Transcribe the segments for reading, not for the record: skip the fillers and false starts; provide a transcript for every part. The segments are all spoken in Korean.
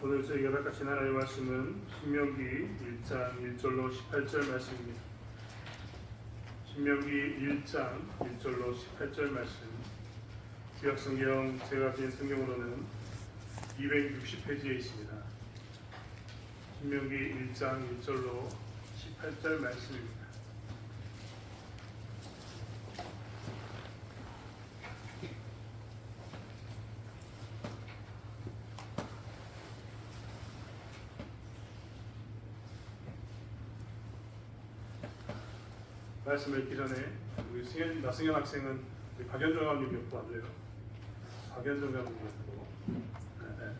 오늘 저희가 같이 하나님의 말씀은 신명기 1장 1절로 18절 말씀입니다. 신명기 1장 1절로 18절 말씀. 구약성경 제가 가진 성경으로는 260페이지에 있습니다. 신명기 1장 1절로 18절 말씀입니다. 말씀을 읽기 전에 우리 나승현 학생은 우리 박연정 감독이 없고 안 돼요. 박연정 감독이 없고. 네.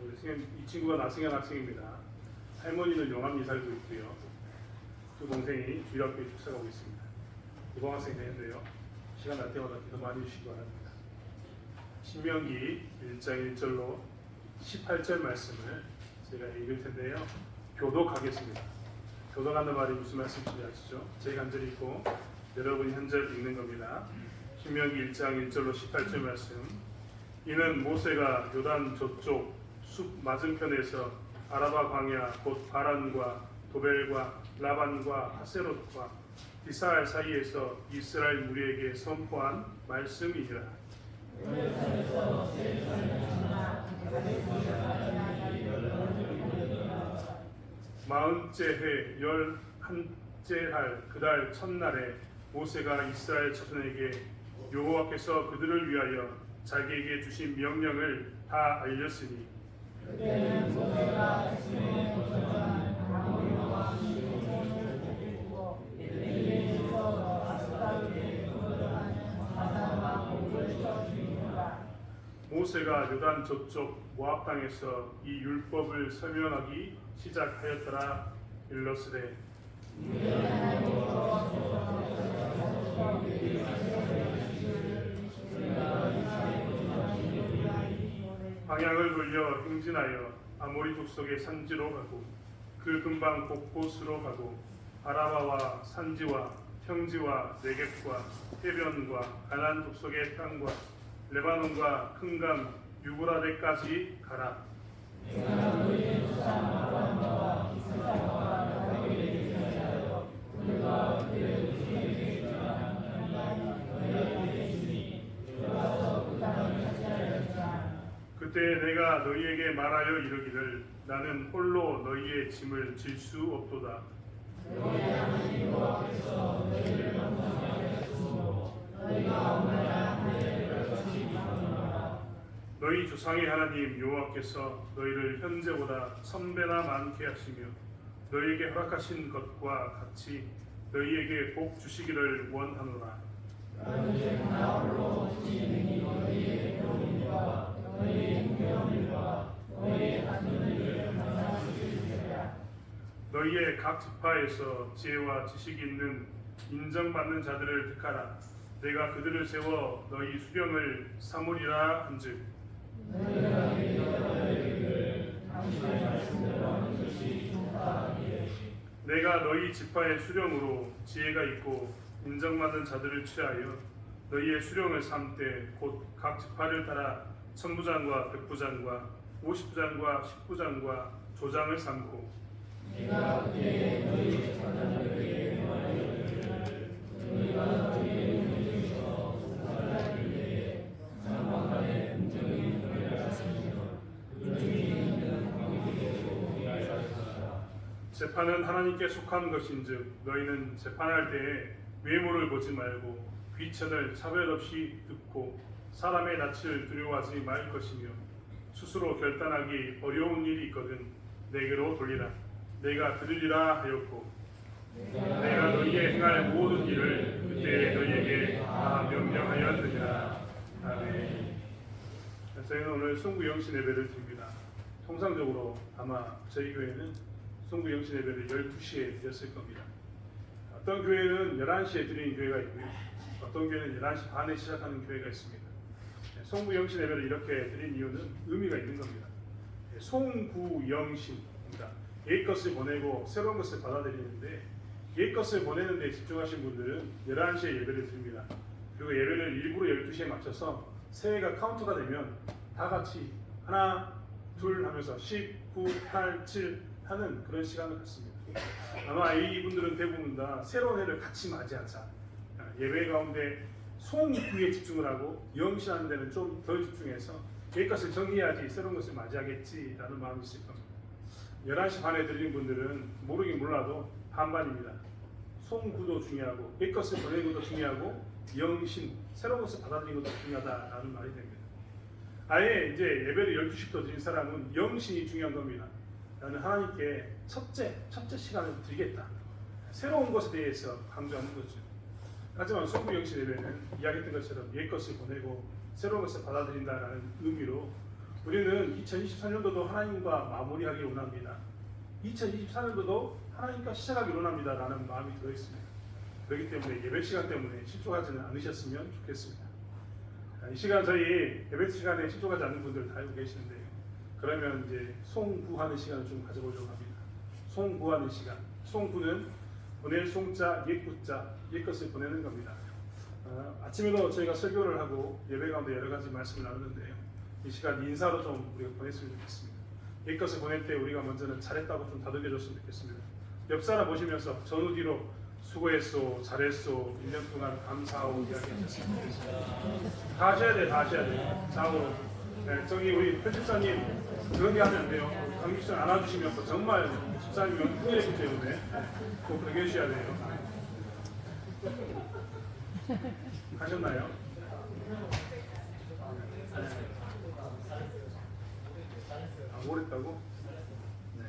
우리 승현, 이 친구가 나승현 학생입니다. 할머니는 용암리 살고 있고요. 두 동생이 주일학교에 출석하고 있습니다. 이번 학생 되는데요. 시간 날 때마다 기도 많이 주시기 바랍니다. 신명기 1장 1절로 18절 말씀을 제가 읽을 텐데요. 교독하겠습니다. 교독하는 말이 무슨 말씀인지 아시죠? 제 간절히 읽고 여러분이 한 절 읽는 겁니다. 신명기 1장 1절로 18절 말씀. 이는 모세가 요단 저쪽 숲 맞은편에서 아라바 광야 곧 바란과 도벨과 라반과 하세롯과 디사알 사이에서 이스라엘 무리에게 선포한 말씀이니라. 마흔째 해 11째 달 그달 첫날에 모세가 이스라엘 자손에게 여호와께서 그들을 위하여 자기에게 주신 명령을 다 알렸으니 그때는 모세가 자신의 거처한 아모리와 시온을 데리고 에베레에서 아스갈에 거처한 마사와 목을 쳐 죽이니라. 모세가 요단 저쪽 모압 땅에서 이 율법을 설명하기 시작하였더라. 일러스되 방향을 돌려 행진하여 아모리 족속의 산지로 가고 그 근방 곳곳으로 가고 아라바와 산지와 평지와 네겝과 해변과 가나안 족속의 땅과 레바논과 큰 강 유브라데까지 가라. 그때 내가 너희에게 말하여 이르기를 나는 홀로 너희의 짐을 질 수 없도다. 너희 조상의 하나님 여호와께서 너희를 현재보다 1000배나 많게 하시며 너희에게 허락하신 것과 같이 너희에게 복 주시기를 원하노라. 너희의 각 지파에서 지혜와 지식이 있는 인정받는 자들을 택하라. 내가 그들을 세워 너희 수령을 삼으리라 한즉 내가 너희 지파의 수령으로 지혜가 있고 인정받는 자들을 취하여 너희의 수령을 삼되 곧 각 지파를 따라 천부장과 백부장과 50부장과 10부장과 조장을 삼고 내가 그때 너희 자녀들에게 너희가 너희의 운명에서 살아갈 때에 상관간에 긍정이 너희를 하시며 긍정이 있는 관계에 오게 하시라. 재판은 하나님께 속한 것인즉 너희는 재판할 때에 외모를 보지 말고 귀천을 차별 없이 듣고 사람의 낯을 두려워하지 말 것이며 스스로 결단하기 어려운 일이 있거든 내게로 돌리라. 내가 들으리라 하였고 내가 너희의 행할 모든 일을 그때 너희에게 다 명령하였느니라. 아멘. 저희는 오늘 송구 영신 예배를 드립니다. 통상적으로 아마 저희 교회는 송구 영신 예배를 12시에 드렸을 겁니다. 어떤 교회는 11시에 드리는 교회가 있고요. 어떤 교회는 11시 반에 시작하는 교회가 있습니다. 송구 영신 예배를 이렇게 드린 이유는 의미가 있는 겁니다. 송구 영신입니다. 옛 것을 보내고 새로운 것을 받아들이는데 옛 것을 보내는 데 집중하신 분들은 11시에 예배를 드립니다. 그리고 예배를 일부러 12시에 맞춰서 새해가 카운트가 되면 다 같이 하나 둘 하면서 10, 9, 8, 7 하는 그런 시간을 갖습니다. 아마 이분들은 대부분 다 새로운 해를 같이 맞이하자. 예배 가운데 송구에 집중을 하고 영신하는 데는 좀 덜 집중해서 이것을 정리해야지 새로운 것을 맞이하겠지라는 마음이 있을 겁니다. 11시 반에 들리는 분들은 모르긴 몰라도 반반입니다. 송구도 중요하고 이것을 보내는 것도 중요하고 영신, 새로운 것을 받아들이는 것도 중요하다라는 말이 됩니다. 아예 이제 예배를 12시부터 드린 사람은 영신이 중요한 겁니다. 나는 하나님께 첫째 시간을 드리겠다. 새로운 것에 대해서 강조하는 거죠. 하지만 송구 영신 예배는 이야기했던 것처럼 옛 것을 보내고 새로운 것을 받아들인다라는 의미로 우리는 2024년도도 하나님과 마무리하기 원합니다. 2024년도도 하나님과 시작하기 원합니다라는 마음이 들어있습니다. 그렇기 때문에 예배 시간 때문에 실족하지는 않으셨으면 좋겠습니다. 이 시간 저희 예배 시간에 실족하지 않는 분들 다 알고 계시는데요. 그러면 이제 송구하는 시간을 좀 가져보려고 합니다. 송구하는 시간. 송구는 보낼 송자, 옛구자, 옛것을 보내는 겁니다. 아침에도 저희가 설교를 하고 예배 가운데 여러 가지 말씀을 나누는데요. 이 시간 인사로 좀 우리가 보냈으면 좋겠습니다. 옛것을 보낼 때 우리가 먼저는 잘했다고 좀 다독여줬으면 좋겠습니다. 옆 사람 보시면서 전후 뒤로 수고했소, 잘했소, 1년 동안 감사하고 이야기하셨으면 좋겠습니다. 다 하셔야 돼요, 다 하셔야 돼요. 좌우로. 네, 저기 우리 편집사님 그렇게 하면 안 돼요. 강집사 안아주시면 정말 집사님이 흥해지기 때문에 꼭 그렇게 해주셔야 돼요. 하셨나요? 뭘 했다고? 네.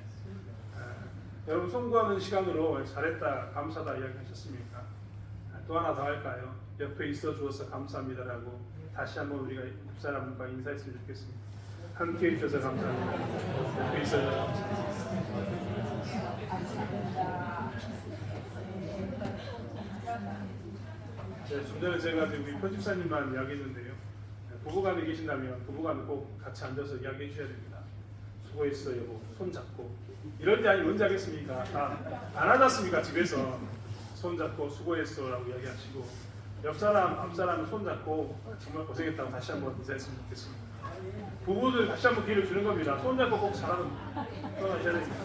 여러분 송구하는 시간으로 잘했다, 감사다 이야기하셨습니까? 또 하나 더 할까요? 옆에 있어 주어서 감사합니다라고 다시 한번 우리가 옆사람과 인사했으면 좋겠습니다. 함께 해주셔서 감사합니다. 옆에 있어 주셔서 감사합니다. 네, 좀 전에 제가 우리 편집사님만 이야기했는데요. 부부간에 계신다면 부부간은 꼭 같이 앉아서 이야기해 주셔야 됩니다. 수고했어요, 손 잡고. 이럴 때 아니 언제 하겠습니까? 안 하지 않습니까? 집에서 손 잡고 수고했어라고 이야기하시고 옆 사람, 앞 사람은 손 잡고 정말 고생했다고 다시 한번 인사했으면 좋겠습니다. 부부들 다시 한번 기회를 주는 겁니다. 손 잡고 꼭 잘하는 떠나셔야 됩니다.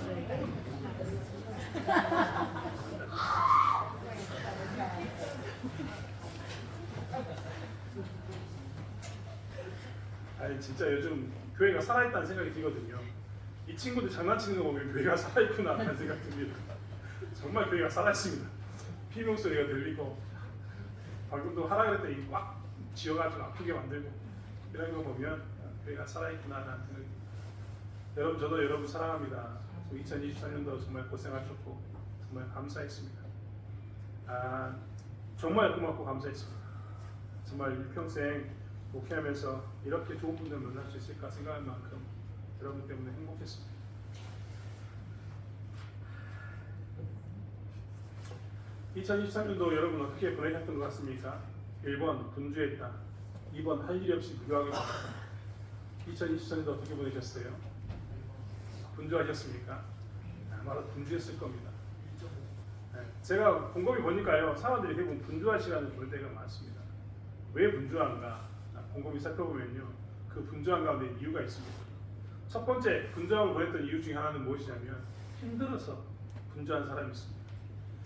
아니 진짜 요즘 교회가 살아있다는 생각이 들거든요. 이 친구들 장난치는 거 보면 교회가 살아있구나 하는 생각이 듭니다. 정말 교회가 살아있습니다. 비명소리가 들리고 방금도 하라 그랬더니 꽉 쥐어가지고 아프게 만들고 이런 거 보면 교회가 살아있구나 하는 생각이 듭니다. 여러분 저도 여러분 사랑합니다. 2024년도 정말 고생하셨고 정말 감사했습니다. 정말 고맙고 감사했습니다. 정말 일평생 목회하면서 이렇게 좋은 분들 만날 수 있을까 생각할 만큼 여러분 때문에 행복했습니다. (2023년도) 여러분 어떻게 보내셨던 것 같습니까? 1번 분주했다, 2번 할 일이 없이 무료하게 보냈다. 2024년도 어떻게 보내셨어요? 분주하셨습니까? 아마도 분주했을 겁니다. 제가 곰곰이 보니까요, 사람들이 대부분 분주한 시간을 보낼 때가 많습니다. 왜 분주한가? 곰곰이 살펴보면요, 그 분주한 가운데 이유가 있습니다. 첫 번째, 분주함을 보냈던 이유 중에 하나는 무엇이냐면 힘들어서 분주한 사람이 있습니다.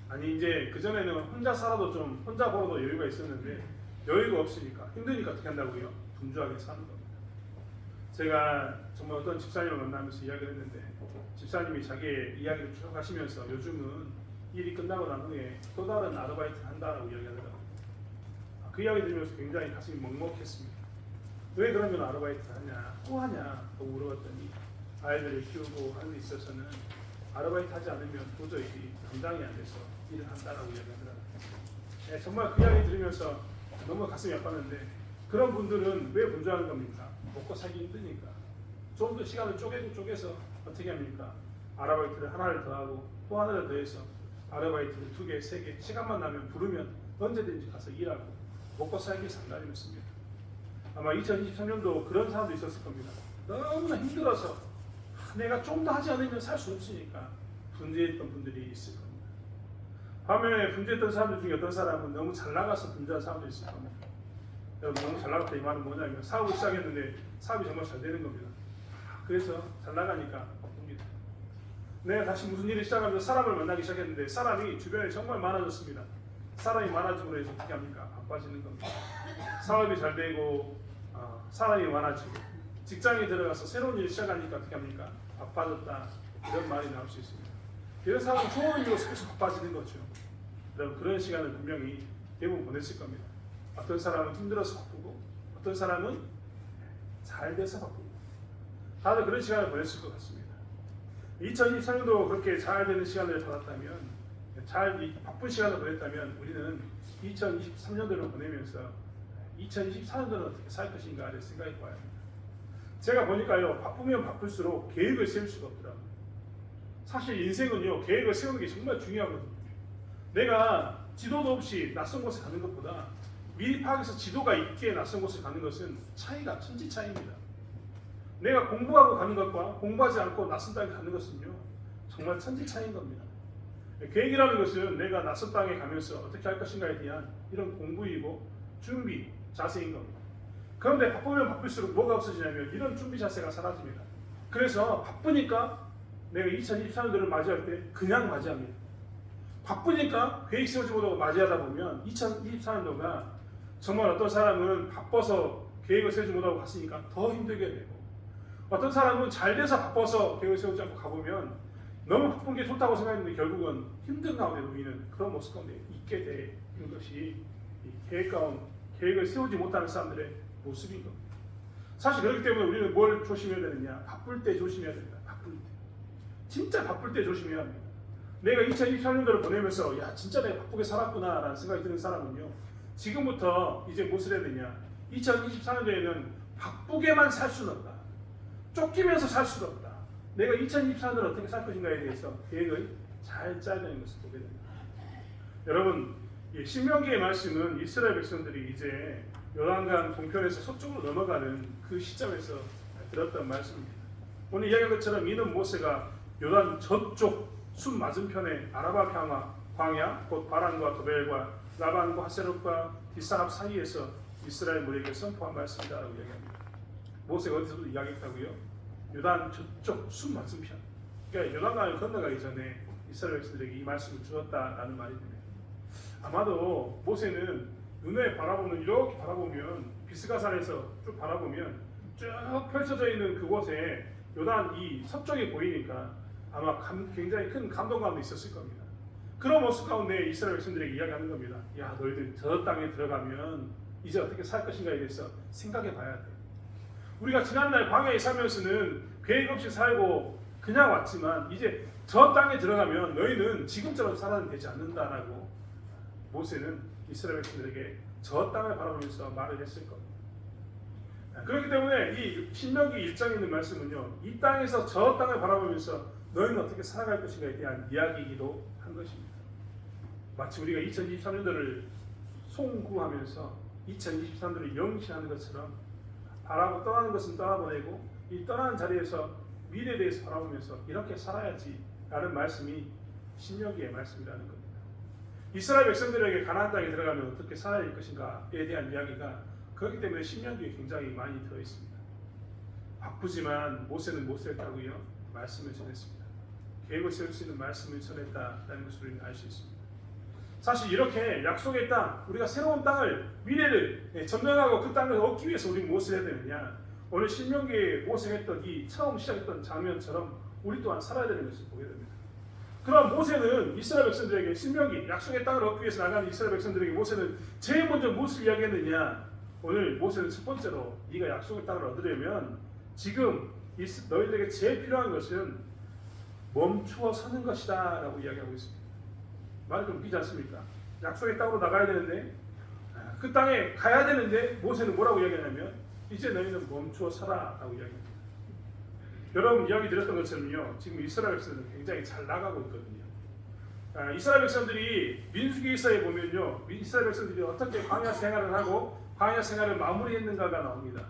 아니 이제 그전에는 혼자 살아도 좀 혼자 벌어도 여유가 있었는데 여유가 없으니까 힘드니까 어떻게 한다고요? 분주하게 사는 겁니다. 제가 정말 어떤 집사님을 만나면서 이야기를 했는데 집사님이 자기의 이야기를 쭉 하시면서 요즘은 일이 끝나고 난 후에 또 다른 아르바이트를 한다라고 이야기하더라고요. 그 이야기 들으면서 굉장히 가슴이 먹먹했습니다. 왜 그러면 아르바이트를 하냐, 또 하냐 또 물어봤더니 아이들을 키우고 하는 데 있어서는 아르바이트 하지 않으면 도저히 감당이 안 돼서 일을 한다라고 이야기하더라고요. 네, 정말 그 이야기 들으면서 너무 가슴이 아팠는데 그런 분들은 왜 분주하는 겁니까? 먹고 살기 힘드니까. 좀 더 시간을 쪼개서 어떻게 합니까? 아르바이트를 하나를 더하고 또 하나를 더해서 아르바이트를 2개, 3개 시간만 나면 부르면 언제든지 가서 일하고 먹고 살기 상당히 습니다. 아마 2023년도 그런 사람도 있었을 겁니다. 너무나 힘들어서 내가 좀 더 하지 않으면 살 수 없으니까 분주했던 분들이 있을 겁니다. 반면에 분주했던 사람들 중에 어떤 사람은 너무 잘 나가서 분주한 사람도 있을 겁니다. 여러분 너무 잘 나갔다 이 말은 뭐냐면 사업을 시작했는데 사업이 정말 잘 되는 겁니다. 그래서 잘 나가니까 바쁩니다. 내가 다시 무슨 일을 시작하면서 사람을 만나기 시작했는데 사람이 주변에 정말 많아졌습니다. 사람이 많아지고 해서 어떻게 합니까? 바빠지는 겁니다. 사업이 잘 되고 사람이 많아지고 직장에 들어가서 새로운 일을 시작하니까 어떻게 합니까? 바빠졌다 이런 말이 나올 수 있습니다. 이런 사람은 좋은 일로 계속 바빠지는 거죠. 여러분 그런 시간을 분명히 대부분 보냈을 겁니다. 어떤 사람은 힘들어서 바쁘고 어떤 사람은 잘 돼서 바쁘고 다들 그런 시간을 보냈을 것 같습니다. 2023년도 그렇게 잘 되는 시간을 받았다면 바쁜 시간을 보냈다면 우리는 2023년도를 보내면서 2024년도는 어떻게 살 것인가를 생각해 봐야 합니다. 제가 보니까요 바쁘면 바쁠수록 계획을 세울 수가 없더라고요. 사실 인생은요 계획을 세우는 게 정말 중요하거든요. 내가 지도도 없이 낯선 곳에 가는 것보다 미리 파악해서 지도가 있게 낯선 곳에 가는 것은 차이가 천지 차이입니다. 내가 공부하고 가는 것과 공부하지 않고 낯선 땅에 가는 것은요 정말 천지 차이인 겁니다. 계획이라는 것은 내가 낯선 땅에 가면서 어떻게 할 것인가에 대한 이런 공부이고 준비 자세인 겁니다. 그런데 바쁘면 바쁠수록 뭐가 없어지냐면 이런 준비 자세가 사라집니다. 그래서 바쁘니까 내가 2024년도를 맞이할 때 그냥 맞이합니다. 바쁘니까 계획 세우지 못하고 맞이하다 보면 2024년도가 정말 어떤 사람은 바빠서 계획을 세우지 못하고 갔으니까 더 힘들게 되고 어떤 사람은 잘 돼서 바빠서 계획을 세우지 않고 가보면 너무 바쁜 게 좋다고 생각했는데 결국은 힘든 가운데 놓이는 그런 모습 가운데 있게 되는 것이 계획을 세우지 못하는 사람들의 모습인 겁니다. 사실 그렇기 때문에 우리는 뭘 조심해야 되느냐? 바쁠 때 조심해야 됩니다. 바쁠 때. 진짜 바쁠 때 조심해야 합니다. 내가 2023년도를 보내면서 야 진짜 내가 바쁘게 살았구나 라는 생각이 드는 사람은요. 지금부터 이제 무엇을 해야 되냐? 2024년도에는 바쁘게만 살 수는 없다. 쫓기면서 살 수는 없다. 내가 2024년도를 어떻게 살 것인가에 대해서 계획을 잘 짜야 되는 것을 보게 됩니다. 여러분 신명기의 말씀은 이스라엘 백성들이 이제 요단강 동편에서 서쪽으로 넘어가는 그 시점에서 들었던 말씀입니다. 오늘 이야기한 것처럼 이는 모세가 요단 저쪽 숲 맞은편에 아라바 광야 곧 바란과 도벨과 라반과 하세롯과 디사합 사이에서 이스라엘 무리에게 선포한 말씀이다라고 이야기합니다. 모세가 어디서도 이야기했다고요? 요단 저쪽 숲 맞은편. 그러니까 요단강을 건너가기 전에 이스라엘 백성들에게 이 말씀을 주었다라는 말이 됩니다. 아마도 모세는 눈에 바라보는 이렇게 바라보면 비스가산에서 쭉 바라보면 쭉 펼쳐져 있는 그곳에 요단 이 서쪽이 보이니까 아마 굉장히 큰 감동감도 있었을 겁니다. 그런 모습 가운데 이스라엘 백성들에게 이야기하는 겁니다. 야 너희들 저 땅에 들어가면 이제 어떻게 살 것인가에 대해서 생각해 봐야 돼. 우리가 지난날 광야에 살면서는 계획 없이 살고 그냥 왔지만 이제 저 땅에 들어가면 너희는 지금처럼 살아는 되지 않는다라고 모세는 이스라엘 백성들에게 저 땅을 바라보면서 말을 했을 겁니다. 그렇기 때문에 이 신명기 1장에 있는 말씀은요. 이 땅에서 저 땅을 바라보면서 너희는 어떻게 살아갈 것인가에 대한 이야기이기도 한 것입니다. 마치 우리가 2023년도를 송구하면서 2023년도를 영시하는 것처럼 바라고 떠나는 것은 떠나보내고 이 떠나는 자리에서 미래에 대해서 바라보면서 이렇게 살아야지 라는 말씀이 신명기의 말씀이라는 겁니다. 이스라엘 백성들에게 가나안 땅에 들어가면 어떻게 살아야 할 것인가에 대한 이야기가 그렇기 때문에 신명기에 굉장히 많이 들어있습니다. 바쁘지만 모세는 못했다고요 말씀을 전했습니다. 계획을 세울 수 있는 말씀을 전했다라는 것을 우리는 알 수 있습니다. 사실 이렇게 약속의 땅, 우리가 새로운 땅을 미래를 점령하고 그 땅을 얻기 위해서 우리는 무엇을 해야 되느냐? 오늘 신명기에 모세했던 이 처음 시작했던 장면처럼 우리 또한 살아야 되는 것을 보게 됩니다. 그럼 모세는 이스라엘 백성들에게 신명기 약속의 땅을 얻기 위해서 나가는 이스라엘 백성들에게 모세는 제일 먼저 무엇을 이야기했느냐? 오늘 모세는 첫 번째로 네가 약속의 땅을 얻으려면 지금 너희들에게 제일 필요한 것은 멈추어 서는 것이다 라고 이야기하고 있습니다. 말이 좀 웃기지 않습니까? 약속의 땅으로 나가야 되는데 그 땅에 가야 되는데 모세는 뭐라고 이야기하냐면 이제 너희는 멈추어 서라 라고 이야기합니다. 여러분 이야기 드렸던 것처럼요. 지금 이스라엘 백성들은 굉장히 잘 나가고 있거든요. 이스라엘 백성들이 민수기서에 보면요. 이스라엘 백성들이 어떻게 광야 생활을 하고 광야 생활을 마무리했는가가 나옵니다.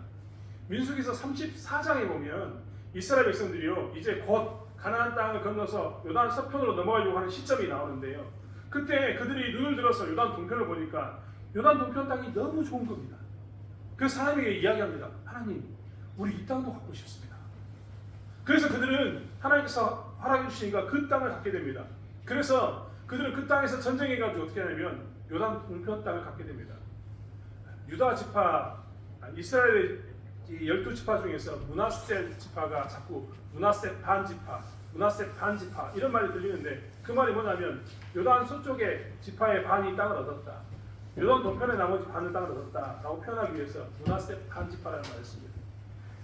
민수기서 34장에 보면 이스라엘 백성들이요. 이제 곧 가나안 땅을 건너서 요단 서편으로 넘어가려고 하는 시점이 나오는데요. 그때 그들이 눈을 들어서 요단 동편을 보니까 요단 동편 땅이 너무 좋은 겁니다. 그래서 하나님에게 이야기합니다. 하나님, 우리 이 땅도 갖고 싶습니다. 그래서 그들은 하나님께서 허락해 주시니까 그 땅을 갖게 됩니다. 그래서 그들은 그 땅에서 전쟁해가지고 어떻게 하냐면 요단 동편 땅을 갖게 됩니다. 유다 지파, 이스라엘의 12지파 중에서 므낫세 지파가 자꾸 므낫세 반지파 이런 말이 들리는데 그 말이 뭐냐면 요단 서쪽의 지파의 반이 땅을 얻었다. 요단 동편의 나머지 반은 땅을 얻었다라고 표현하기 위해서 므낫세 반지파라는 말을 씁니다.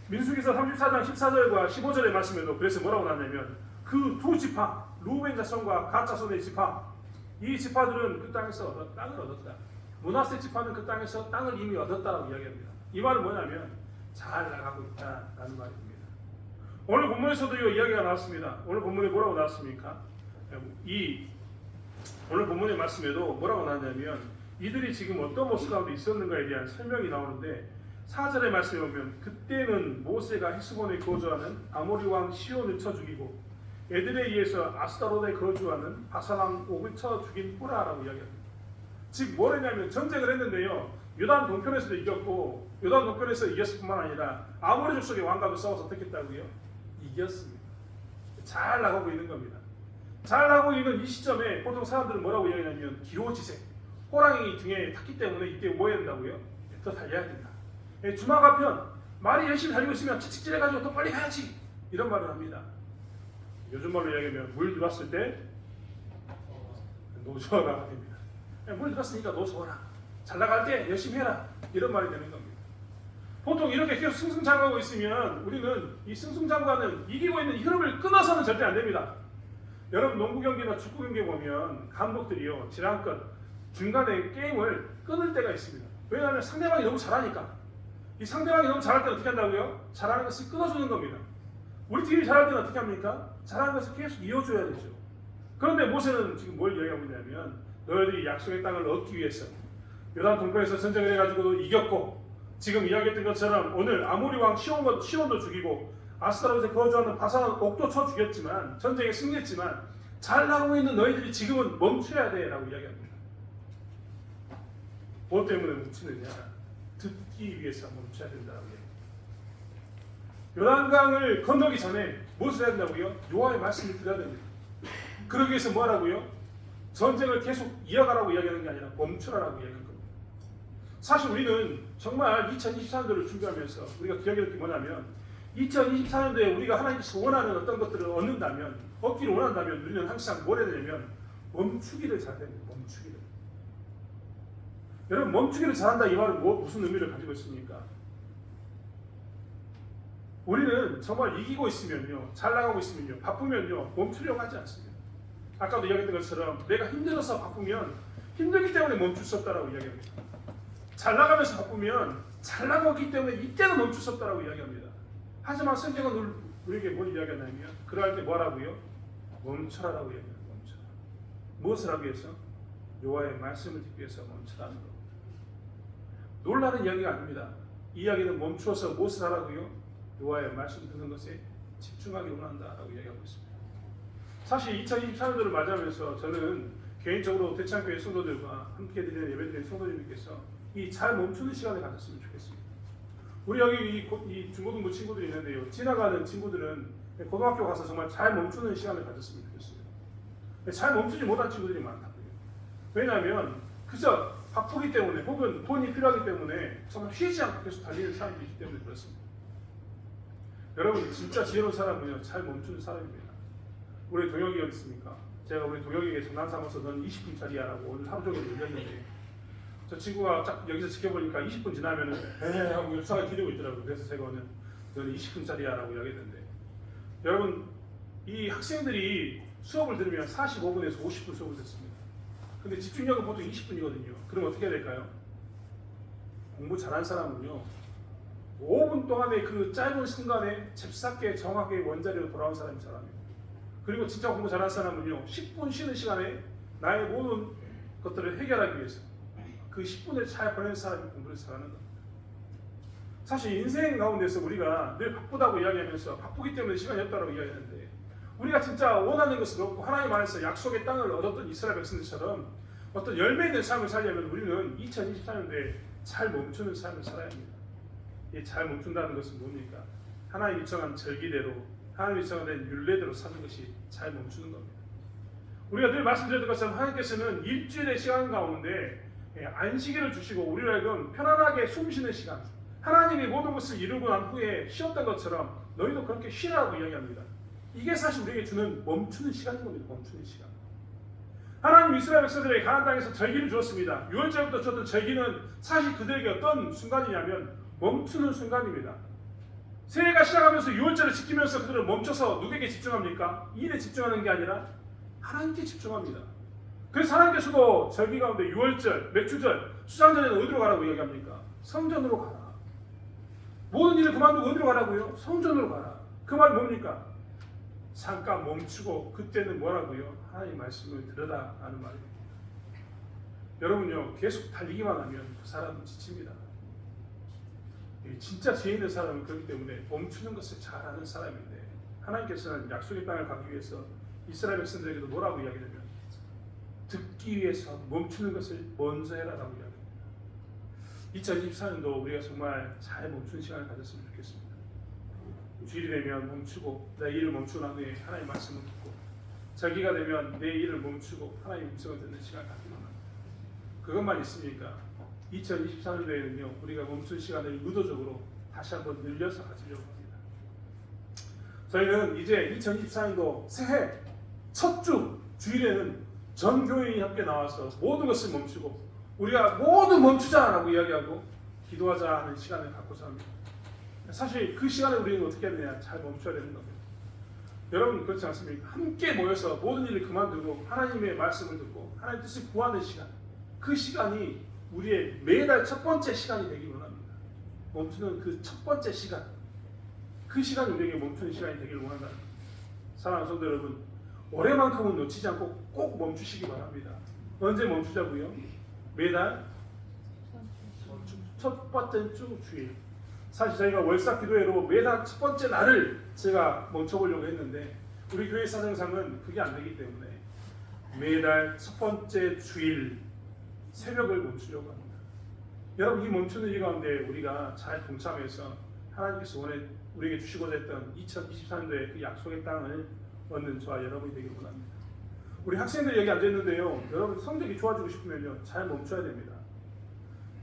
민수기서 34장 14절과 15절의 말씀에도 그래서 뭐라고 나왔냐면 그 두 지파 루벤 자손과 갓 자손의 지파 이 지파들은 그 땅에서 땅을 얻었다. 므낫세 지파는 그 땅에서 땅을 이미 얻었다라고 이야기합니다. 이 말은 뭐냐면 잘 나가고 있다라는 말입니다. 오늘 본문에서도 이 이야기가 나왔습니다. 오늘 본문에 뭐라고 나왔습니까? 오늘 본문의 말씀에도 뭐라고 나왔냐면 이들이 지금 어떤 모습 가운데 있었는가에 대한 설명이 나오는데 4절의 말씀에 보면 그때는 모세가 헤스본에 거주하는 아모리 왕 시온을 쳐 죽이고 애들에 의해서 아스타롯에 거주하는 바사왕 옥을 쳐 죽인 후라라고 이야기합니다. 즉 뭐랬냐면 전쟁을 했는데요. 요단 동편에서도 이겼고 요단 동편에서 이겼을 뿐만 아니라 아모리 족속의 왕과도 싸워서 어떻게 했다고요? 이겼습니다. 잘 나가고 있는 겁니다. 잘 나가고 있는 이 시점에 보통 사람들은 뭐라고 이야기하냐면 기호지색 호랑이 등에 탔기 때문에 이때 뭐 해야 된다고요? 더 달려야 된다. 주마가 편 말이 열심히 달리고 있으면 채찍질해가지고 더 빨리 가야지 이런 말을 합니다. 요즘 말로 이야기하면 물 들어왔을 때 노져라가 됩니다. 물 들어왔으니까 노져라. 잘 나갈 때 열심히 해라 이런 말이 되는 겁니다. 보통 이렇게 계속 승승장구하고 있으면 우리는 이 승승장구하는 이기고 있는 흐름을 끊어서는 절대 안 됩니다. 여러분 농구 경기나 축구 경기 보면 감독들이요 지랑껏 중간에 게임을 끊을 때가 있습니다. 왜냐하면 상대방이 너무 잘하니까. 이 상대방이 너무 잘할 때는 어떻게 한다고요? 잘하는 것을 끊어주는 겁니다. 우리 팀이 잘할 때는 어떻게 합니까? 잘하는 것을 계속 이어줘야 되죠. 그런데 모세는 지금 뭘 이야기하고 있냐면 너희들이 약속의 땅을 얻기 위해서 요단 동편에서 전쟁을 해가지고도 이겼고 지금 이야기했던 것처럼 오늘 아모리 왕 시온도 죽이고 아스타롯에 거주하는 바사왕 옥도 쳐 죽였지만 전쟁에 승리했지만 잘 나가고 있는 너희들이 지금은 멈춰야 돼 라고 이야기합니다. 뭐 때문에 멈추느냐? 듣기 위해서 멈춰야 된다고 이야기합니다. 요단강을 건너기 전에 무엇을 해야 된다고요? 여호와의 말씀을 들어야 됩니다. 그러기 위해서 뭐 하라고요? 전쟁을 계속 이어가라고 이야기하는 게 아니라 멈추라라고 이야기하는 겁니다. 사실 우리는 정말 2024년도를 준비하면서 우리가 기억해야 될 게 뭐냐면 2024년도에 우리가 하나님께서 원하는 어떤 것들을 얻기를 원한다면 우리는 항상 뭘 해야 되냐면 멈추기를 잘해야 됩니다. 멈추기를. 여러분 멈추기를 잘한다 이 말은 무슨 의미를 가지고 있습니까? 우리는 정말 이기고 있으면요, 잘 나가고 있으면요, 바쁘면요 멈추려고 하지 않습니다. 아까도 이야기했던 것처럼 내가 힘들어서 바쁘면 힘들기 때문에 멈출 수 없다라고 이야기합니다. 잘 나가면서 바쁘면 잘 나가기 때문에 이때는 멈출 수 없다라고 이야기합니다. 하지만 성경은 우리에게 뭘 이야기하냐면 그럴 때 뭐라고요? 멈춰라라고 이야기합니다. 멈춰라. 무엇을 하기 위해서? 여호와의 말씀을 듣기 위해서 멈춰라는 겁니다. 놀라는 이야기가 아닙니다. 이 이야기는 멈추어서 무엇을 하라고요? 여호와의 말씀 듣는 것에 집중하기 원한다라고 이야기하고 있습니다. 사실 2024년도를 맞이하면서 저는 개인적으로 대창교회 성도들과 함께 드리는 예배드리는 성도님들께서 이 잘 멈추는 시간을 가졌으면 좋겠습니다. 우리 여기 이 중고등부 친구들이 있는데요. 지나가는 친구들은 고등학교 가서 정말 잘 멈추는 시간을 가졌으면 좋겠습니다. 잘 멈추지 못한 친구들이 많다고요. 왜냐하면 그저 바쁘기 때문에 혹은 돈이 필요하기 때문에 정말 쉬지 않고 계속 달리는 사람들이 있기 때문에 그렇습니다. 여러분 진짜 지혜로운 사람은요 잘 멈추는 사람입니다. 우리 동혁이 어디 있습니까? 제가 우리 동혁이에게 장난 삼아서 넌 20분짜리야라고 오늘 하루 종일 놀렸는데 저 친구가 딱 여기서 지켜보니까 20분 지나면은 에헤 하고 유상을 기르고 있더라고요. 그래서 제가 오늘 너는 20분짜리야라고 이야기했는데 여러분 이 학생들이 수업을 들으면 45분에서 50분 수업을 듣습니다. 근데 집중력은 보통 20분이거든요. 그럼 어떻게 해야 될까요? 공부 잘하는 사람은요 5분 동안의 그 짧은 순간에 잽싸게 정확하게 원자리로 돌아온 사람이 잘합니다. 그리고 진짜 공부 잘하는 사람은요 10분 쉬는 시간에 나의 모든 것들을 해결하기 위해서 그 10분을 잘 보내는 사람이 공부를 잘하는 겁니다. 사실 인생 가운데서 우리가 늘 바쁘다고 이야기하면서 바쁘기 때문에 시간이 없다고 이야기하는데 우리가 진짜 원하는 것을 얻고 하나님 안에서 약속의 땅을 얻었던 이스라엘 백성들처럼 어떤 열매 있는 삶을 살려면 우리는 2024년도에 잘 멈추는 삶을 살아야 합니다. 이 잘 멈춘다는 것은 뭡니까? 하나님이 정한 절기대로 하나님이 정하는 율례대로 사는 것이 잘 멈추는 겁니다. 우리가 늘 말씀드렸던 것처럼 하나님께서는 일주일의 시간 가운데 안식일을 주시고 우리를 하여금 편안하게 숨쉬는 시간, 하나님이 모든 것을 이루고 난 후에 쉬었던 것처럼 너희도 그렇게 쉬라고 이야기합니다. 이게 사실 우리에게 주는 멈추는 시간인 겁니다. 멈추는 시간. 하나님 이스라엘 백성들에게 가나안 땅에서 절기를 주었습니다. 6월절부터 줬던 절기는 사실 그들에게 어떤 순간이냐면 멈추는 순간입니다. 새해가 시작하면서 6월절을 지키면서 그들은 멈춰서 누구에게 집중합니까? 일에 집중하는 게 아니라 하나님께 집중합니다. 그래서 하나님께서도 절기 가운데 6월절, 맥주절, 수장절에는 어디로 가라고 이야기합니까? 성전으로 가라. 모든 일을 그만두고 어디로 가라고요? 성전으로 가라. 그 말이 뭡니까? 잠깐 멈추고 그때는 뭐라고요? 하나님 말씀을 들으라 하는 말입니다. 여러분요, 계속 달리기만 하면 그 사람은 지칩니다. 진짜 지혜 있는 사람은 그렇기 때문에 멈추는 것을 잘 아는 사람인데, 하나님께서는 약속의 땅을 가기 위해서 이스라엘 백성들에게도 뭐라고 이야기하냐면 듣기 위해서 멈추는 것을 먼저 해라라고 이야기합니다. 2024년도 우리가 정말 잘 멈추는 시간을 가졌으면 좋겠습니다. 주일이 되면 멈추고 내 일을 멈추고 난 후에 하나님 말씀을 듣고, 절기가 되면 내 일을 멈추고 하나님 음성을 듣는 시간을 갖기만 합니다. 그것만 있으니까 2024년도에는요 우리가 멈춘 시간을 의도적으로 다시 한번 늘려서 가지려고 합니다. 저희는 이제 2024년도 새해 첫 주 주일에는 전 교인이 함께 나와서 모든 것을 멈추고 우리가 모두 멈추자라고 이야기하고 기도하자 하는 시간을 갖고자 합니다. 사실 그 시간에 우리는 어떻게 해야 되냐? 잘 멈춰야 되는 겁니다. 여러분 그렇지 않습니까? 함께 모여서 모든 일을 그만두고 하나님의 말씀을 듣고 하나님 뜻을 구하는 시간, 그 시간이 우리의 매달 첫 번째 시간이 되길 원합니다. 멈추는 그 첫 번째 시간, 그 시간이 우리에게 멈추는 시간이 되길 원한다는 겁니다. 사랑하는 성도 여러분, 올해만큼은 놓치지 않고 꼭 멈추시기 바랍니다. 언제 멈추자고요? 매달 첫 번째 주 주일. 사실 저희가 월삭 기도회로 매달 첫 번째 날을 제가 멈춰보려고 했는데 우리 교회 사정상은 그게 안 되기 때문에 매달 첫 번째 주일 새벽을 멈추려고 합니다. 여러분 이 멈추는 일 가운데 우리가 잘 동참해서 하나님께서 우리에게 주시고자 했던 2024년도의 그 약속의 땅을 얻는 저와 여러분이 되길 원합니다. 우리 학생들 여기 앉아있는데요, 여러분 성적이 좋아지고 싶으면요 잘 멈춰야 됩니다.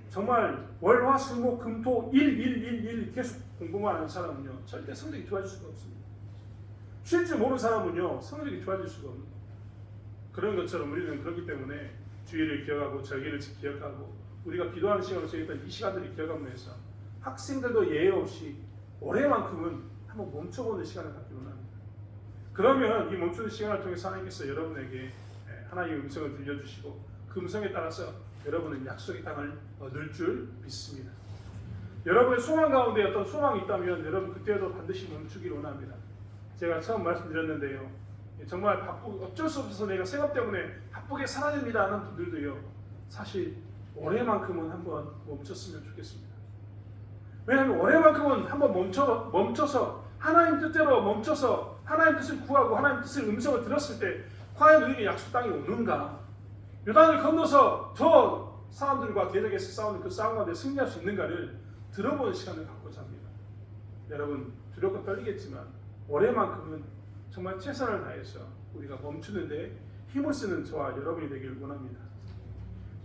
정말 월, 화, 수, 목, 금, 토 1 계속 공부만 하는 사람은요 절대 성적이 좋아질 수가 없습니다. 쉴 줄 모르는 사람은요 성적이 좋아질 수가 없습니다. 그런 것처럼 우리는 그렇기 때문에 주일을 기억하고 절기를 기억하고 우리가 기도하는 시간을 저희가 이 시간들을 기억하면서 학생들도 예외 없이 올해만큼은 한번 멈춰보는 시간을 갖기로 합니다. 그러면 이 멈추는 시간을 통해서 하나님께서 여러분에게 하나님의 음성을 들려주시고 그 음성에 따라서 여러분은 약속의 땅을 얻을 줄 믿습니다. 여러분의 소망 가운데 어떤 소망이 있다면 여러분 그때도 반드시 멈추기를 원합니다. 제가 처음 말씀드렸는데요, 정말 바쁘고 어쩔 수 없어서 내가 생업 때문에 바쁘게 살아야 됩니다 하는 분들도요 사실 올해만큼은 한번 멈췄으면 좋겠습니다. 왜냐하면 올해만큼은 한번 멈춰서 하나님 뜻대로 멈춰서 하나님 뜻을 구하고 하나님 뜻을 음성을 들었을 때 과연 우리에게 약속 땅이 오는가? 요단을 건너서 저 사람들과 대적에서 싸우는 그 싸움 가운데 승리할 수 있는가를 들어보는 시간을 갖고자 합니다. 여러분 두렵고 떨리겠지만 올해만큼은 정말 최선을 다해서 우리가 멈추는데 힘을 쓰는 저와 여러분이 되기를 원합니다.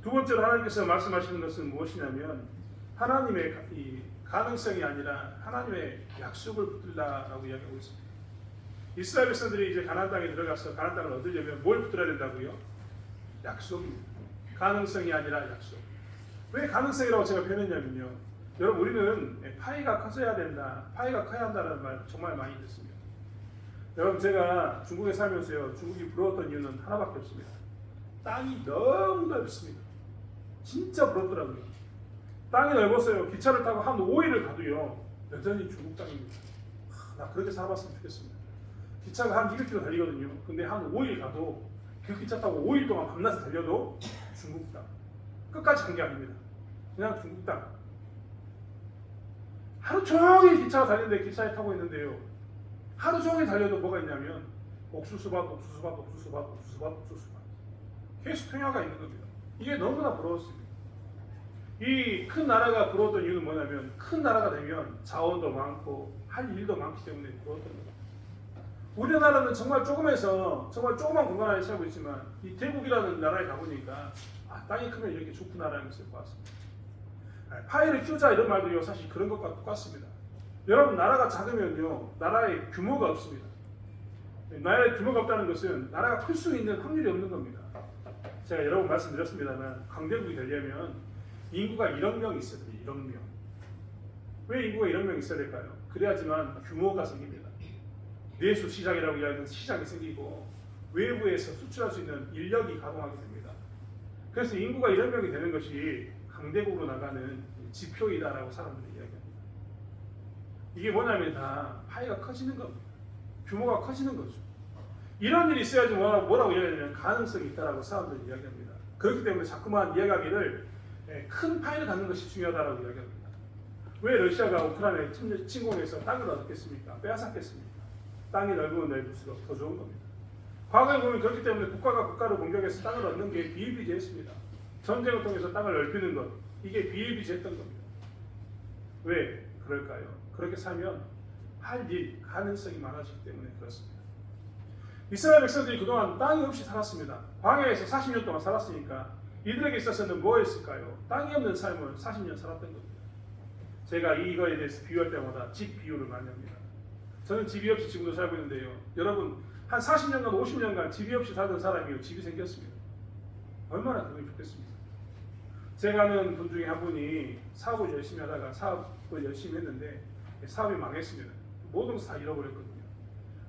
두 번째로 하나님께서 말씀하시는 것은 무엇이냐면 하나님의 이 가능성이 아니라 하나님의 약속을 붙들라라고 이야기하고 있습니다. 이스라엘 백성들이 이제 가나안 땅에 들어가서 가나안 땅을 얻으려면 뭘 붙들어야 된다고요? 약속입니다. 가능성이 아니라 약속. 왜 가능성이라고 제가 표현했냐면요, 여러분 우리는 파이가 커져야 된다, 파이가 커야 한다는 말 정말 많이 듣습니다. 여러분 제가 중국에 살면서요 중국이 부러웠던 이유는 하나밖에 없습니다. 땅이 너무 넓습니다. 진짜 부럽더라고요. 땅이 넓어서요 기차를 타고 한 5일을 가도요 여전히 중국 땅입니다. 나 그렇게 살아봤으면 좋겠습니다. 기차가 한 200km 달리거든요. 근데 한 5일 가도 그 기차 타고 5일 동안 밤낮에 달려도 중국 땅. 끝까지 간 게 아닙니다. 그냥 중국 땅. 하루 종일 기차가 달리는데 기차에 타고 있는데요, 하루 종일 달려도 뭐가 있냐면 옥수수밭 계속 평야가 있는 겁니다. 이게 너무나 부러웠습니다. 이 큰 나라가 부러웠던 이유는 뭐냐면 큰 나라가 되면 자원도 많고 할 일도 많기 때문에 부러웠던 겁니다. 우리나라는 정말 조금해서 정말 조그만 공간 안에 살고 있지만 이 태국이라는 나라에 가보니까 땅이 크면 이렇게 좋구나라는 것을 봤습니다. 파이를 키우자 이런 말도요 사실 그런 것과 똑같습니다. 여러분 나라가 작으면요 나라의 규모가 없습니다. 나라의 규모가 없다는 것은 나라가 클 수 있는 확률이 없는 겁니다. 제가 여러 번 말씀드렸습니다만 강대국이 되려면 인구가 1억 명 있어야 돼요. 1억 명. 왜 인구가 1억 명 있어야 될까요? 그래야지만 규모가 생깁니다. 내수 시장이라고 이야기하는 시장이 생기고 외부에서 수출할 수 있는 인력이 가동하게 됩니다. 그래서 인구가 1억 명이 되는 것이 강대국으로 나가는 지표이다라고 사람들이 이야기합니다. 이게 뭐냐면 다 파이가 커지는 겁니다. 규모가 커지는 거죠. 이런 일이 있어야지 뭐라고 이야기하냐면 가능성이 있다라고 사람들이 이야기합니다. 그렇기 때문에 자꾸만 이야기하기를 큰 파이를 갖는 것이 중요하다라고 이야기합니다. 왜 러시아가 우크라이나에 침공해서 땅을 얻겠습니까? 빼앗았겠습니까? 땅이 넓으면 넓을수록 더 좋은 겁니다. 과거에 보면 그렇기 때문에 국가가 국가를 공격해서 땅을 얻는 게 비일비재했습니다. 전쟁을 통해서 땅을 넓히는 것, 이게 비일비재했던 겁니다. 왜 그럴까요? 그렇게 살면 할 일, 가능성이 많아지기 때문에 그렇습니다. 이스라엘 백성들이 그동안 땅이 없이 살았습니다. 광야에서 40년 동안 살았으니까 이들에게 있어서는 뭐였을까요? 땅이 없는 삶을 40년 살았던 겁니다. 제가 이거에 대해서 비유할 때마다 집 비유를 많이 합니다. 저는 집이 없이 지금도 살고 있는데요. 여러분 한 40년간 50년간 집이 없이 살던 사람이요 집이 생겼습니다. 얼마나 기분이 좋겠습니까? 제가 아는 분 중에 한 분이 사업을 열심히 하다가 사업을 열심히 했는데 사업이 망했습니다. 모든 것을 다 잃어버렸거든요.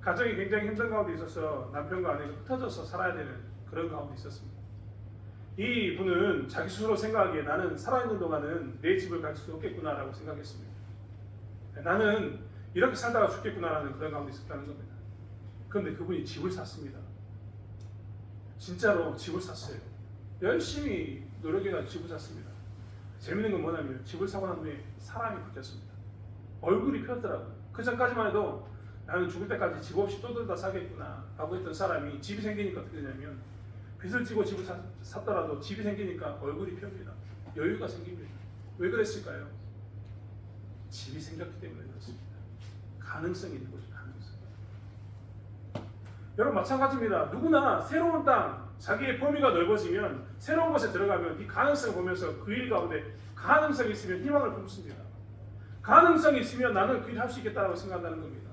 가정이 굉장히 힘든 가운데 있어서 남편과 아내가 흩어져서 살아야 되는 그런 가운데 있었습니다. 이 분은 자기 스스로 생각하기에 나는 살아있는 동안은 내 집을 가질 수 없겠구나라고 생각했습니다. 나는 이렇게 살다가 죽겠구나라는 그런 가운데 있었다는 겁니다. 그런데 그분이 집을 샀습니다. 진짜로 집을 샀어요. 열심히 노력해서 집을 샀습니다. 재밌는 건 뭐냐면 집을 사고 난 후에 사람이 바뀌었습니다. 얼굴이 폈더라고요. 그 전까지만 해도 나는 죽을 때까지 집 없이 떠들다 사겠구나 라고 했던 사람이 집이 생기니까 어떻게 되냐면 빚을 지고 집을 샀더라도 집이 생기니까 얼굴이 펴집니다. 여유가 생깁니다. 왜 그랬을까요? 집이 생겼기 때문에 그렇습니다. 가능성이 있는 거죠. 가능성. 여러분 마찬가지입니다. 누구나 새로운 땅, 자기의 범위가 넓어지면 새로운 곳에 들어가면 이 가능성을 보면서 그 일 가운데 가능성이 있으면 희망을 품습니다. 가능성이 있으면 나는 그 일 할 수 있겠다고 생각한다는 겁니다.